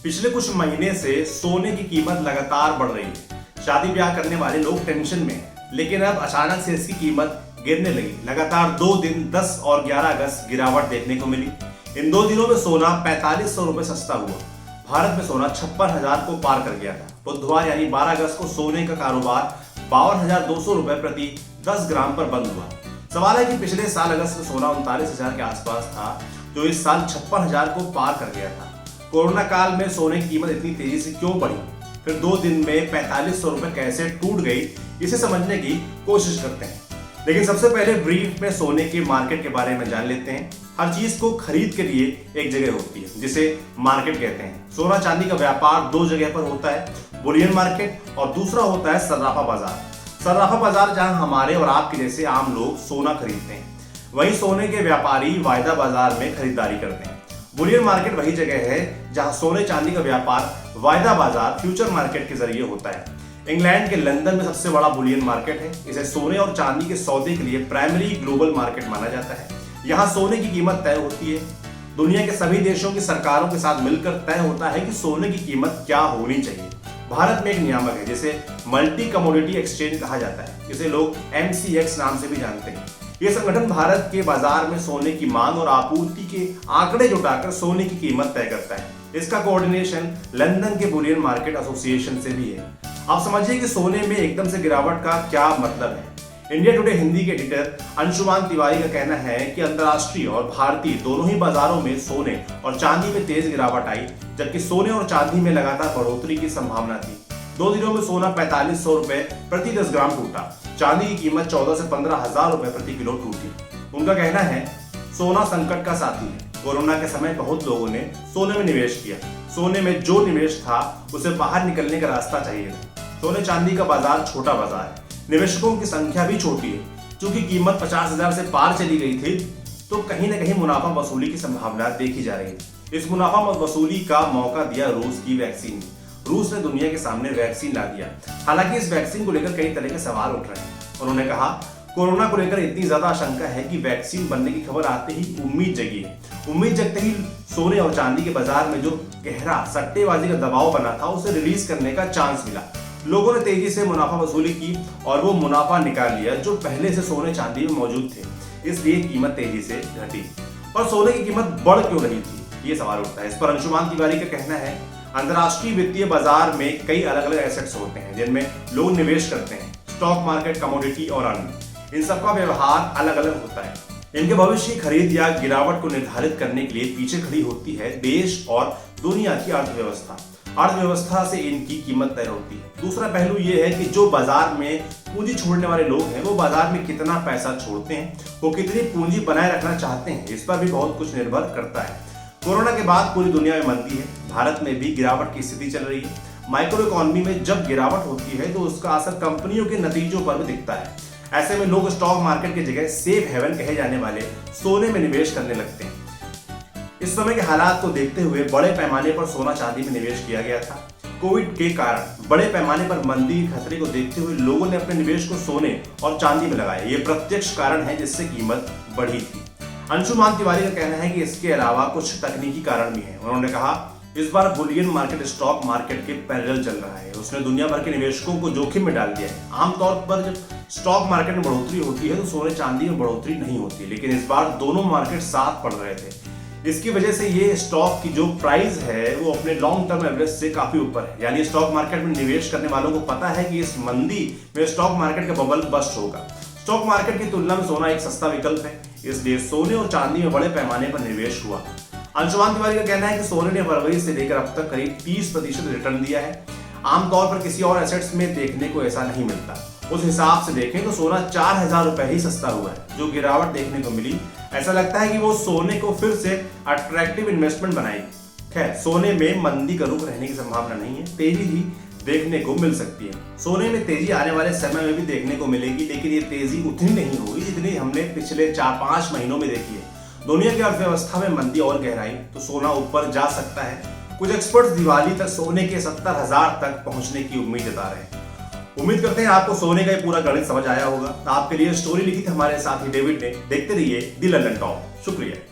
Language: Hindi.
पिछले कुछ महीने से सोने की कीमत लगातार बढ़ रही है। शादी ब्याह करने वाले लोग टेंशन में हैं, लेकिन अब अचानक से इसकी कीमत गिरने लगी। लगातार 2 दिन 10 और 11 अगस्त गिरावट देखने को मिली। इन 2 दिनों में सोना 4500 रुपए सस्ता हुआ। भारत में सोना 56,000 को पार कर गया था। बुधवार यानी 12 अगस्त को सोने का कारोबार 52,200 रुपए प्रति 10 ग्राम पर बंद हुआ। सवाल है कि पिछले साल अगस्त में सोना 39,000 के आसपास था, जो इस साल 56,000 को पार कर गया था। कोरोना काल में सोने की कीमत इतनी तेजी से क्यों बढ़ी, फिर 2 दिन में 4500 रुपए कैसे टूट गई, इसे समझने की कोशिश करते हैं। लेकिन सबसे पहले ब्रीफ में सोने के मार्केट के बारे में जान लेते हैं। हर चीज को खरीद के लिए एक जगह होती है, जिसे मार्केट कहते हैं। सोना चांदी का व्यापार 2 जगह पर होता है, बुलियन मार्केट और दूसरा होता है सर्राफा बाजार। सर्राफा बाजार जहां हमारे और आपके जैसे आम लोग सोना खरीदते हैं, वहीं सोने के व्यापारी वायदा बाजार में खरीदारी करते हैं। बुलियन मार्केट वही जगह है जहां सोने चांदी का व्यापार वायदा बाजार फ्यूचर मार्केट के जरिए होता है। इंग्लैंड के लंदन में सबसे बड़ा बुलियन मार्केट है। इसे सोने और चांदी के सौदे के लिए प्राइमरी ग्लोबल मार्केट माना जाता है। यहाँ सोने की कीमत तय होती है। दुनिया के सभी देशों की सरकारों के साथ मिलकर तय होता है कि सोने की कीमत क्या होनी चाहिए। भारत में एक नियामक है जिसे मल्टी कमोडिटी एक्सचेंज कहा जाता है, जिसे लोग MCX नाम से भी जानते हैं। यह संगठन भारत के बाजार में सोने की मांग और आपूर्ति के आंकड़े जुटाकर सोने की कीमत तय करता है। इसका कोऑर्डिनेशन लंदन के बुलियन मार्केट एसोसिएशन से भी है। आप समझिए कि सोने में एकदम से गिरावट का क्या मतलब है। इंडिया टुडे हिंदी के एडिटर अंशुमान तिवारी का कहना है कि अंतर्राष्ट्रीय और भारतीय दोनों ही बाजारों में सोने और चांदी में तेज गिरावट आई, जबकि सोने और चांदी में लगातार बढ़ोतरी की संभावना थी। 2 दिनों में सोना 4500 रुपए प्रति 10 ग्राम टूटा। चांदी की कीमत 14 से 15,000 रुपए प्रति किलो टूटी। उनका कहना है, सोना संकट का साथी है। कोरोना के समय बहुत लोगों ने सोने में निवेश किया। सोने में जो निवेश था उसे बाहर निकलने का रास्ता चाहिए था। सोने चांदी का बाजार छोटा बाजार है, निवेशकों की संख्या भी छोटी है। चूंकि कीमत 50,000 से पार चली गई थी, तो कहीं न कहीं मुनाफा वसूली की संभावना देखी जा रही है। इस मुनाफा वसूली का मौका दिया रूस की वैक्सीन। रूस ने दुनिया के सामने वैक्सीन ला दिया। हालांकि इस वैक्सीन को लेकर कई तरह के सवाल उठ रहे हैं। उन्होंने कहा, कोरोना को लेकर इतनी ज्यादा आशंका है कि वैक्सीन बनने की खबर आते ही उम्मीद जगी है। उम्मीद जगते ही सोने और चांदी के बाजार में जो गहरा सट्टेबाजी का दबाव बना था, उसे रिलीज करने का चांस मिला। लोगों ने तेजी से मुनाफा वसूली की और वो मुनाफा निकाल लिया जो पहले से सोने चांदी में मौजूद थे। इसलिए कीमत तेजी से घटी। और सोने की कीमत बढ़ क्यों रही थी, ये सवाल उठता है। इस पर अंशुमान तिवारी का कहना है, अंतर्राष्ट्रीय वित्तीय बाजार में कई अलग अलग एसेट्स होते हैं जिनमें लोग निवेश करते हैं। स्टॉक मार्केट, कमोडिटी और अन्य, इन सबका व्यवहार अलग अलग होता है। इनके भविष्य की खरीद या गिरावट को निर्धारित करने के लिए पीछे खड़ी होती है देश और दुनिया की अर्थव्यवस्था। अर्थव्यवस्था से इनकी कीमत तय होती है। दूसरा पहलू यह है कि जो बाजार में पूंजी छोड़ने वाले लोग हैं, वो बाजार में कितना पैसा छोड़ते हैं, वो कितनी पूंजी बनाए रखना चाहते हैं, इस पर भी बहुत कुछ निर्भर करता है। कोरोना के बाद पूरी दुनिया में मंदी है। भारत में भी गिरावट की स्थिति चल रही है। माइक्रो इकोनॉमी में जब गिरावट होती है तो उसका असर कंपनियों के नतीजों पर भी दिखता है। ऐसे में लोग स्टॉक मार्केट की जगह सेफ हेवन कहे जाने वाले सोने में निवेश करने लगते हैं। इस समय के हालात को देखते हुए बड़े पैमाने पर सोना चांदी में निवेश किया गया था। कोविड के कारण बड़े पैमाने पर मंदी के खतरे को देखते हुए लोगों ने अपने निवेश को सोने और चांदी में लगाया। ये प्रत्यक्ष कारण है जिससे कीमत बढ़ी थी। अंशुमान तिवारी का कहना है कि इसके अलावा कुछ तकनीकी कारण भी हैं। उन्होंने कहा, इस बार बुलियन मार्केट स्टॉक मार्केट के पैरेलल चल रहा है। उसने दुनिया भर के निवेशकों को जोखिम में डाल दिया है। आमतौर पर जब स्टॉक मार्केट में बढ़ोतरी होती है तो सोने चांदी में बढ़ोतरी नहीं होती, लेकिन इस बार दोनों मार्केट साथ बढ़ रहे थे। इसकी वजह से ये स्टॉक की जो प्राइस है वो अपने लॉन्ग टर्म एवरेज से काफी ऊपर है। यानी स्टॉक मार्केट में निवेश करने वालों को पता है कि इस मंदी में स्टॉक मार्केट का बबल बस्ट होगा। स्टॉक मार्केट की तुलना में सोना एक सस्ता विकल्प है, इसलिए सोने और चांदी में बड़े पैमाने पर निवेश हुआ। अंशुमान तिवारी का कहना है कि सोने ने फरवरी से लेकर अब तक करीब 30% रिटर्न दिया है। आमतौर पर किसी और एसेट्स में देखने को ऐसा नहीं मिलता। उस हिसाब से देखें तो सोना 4,000 रुपए ही सस्ता हुआ है। जो गिरावट देखने को मिली, ऐसा लगता है कि वो सोने को फिर से अट्रैक्टिव इन्वेस्टमेंट बनाएगी। खैर, सोने में मंदी का रुख रहने की संभावना नहीं है, तेजी ही देखने को मिल सकती है। सोने में तेजी आने वाले समय में भी देखने को मिलेगी, लेकिन ये तेजी उतनी नहीं होगी जितनी हमने पिछले 4-5 महीनों में देखी है। दुनिया की अर्थव्यवस्था में मंदी और गहराई तो सोना ऊपर जा सकता है। कुछ एक्सपर्ट्स दिवाली तक सोने के 70,000 तक पहुंचने की उम्मीद जता रहे हैं। उम्मीद करते हैं आपको सोने का ये पूरा गणित समझ आया होगा। आपके लिए स्टोरी लिखी थी हमारे साथी डेविड ने। देखते रहिए द लंदन टॉप। शुक्रिया।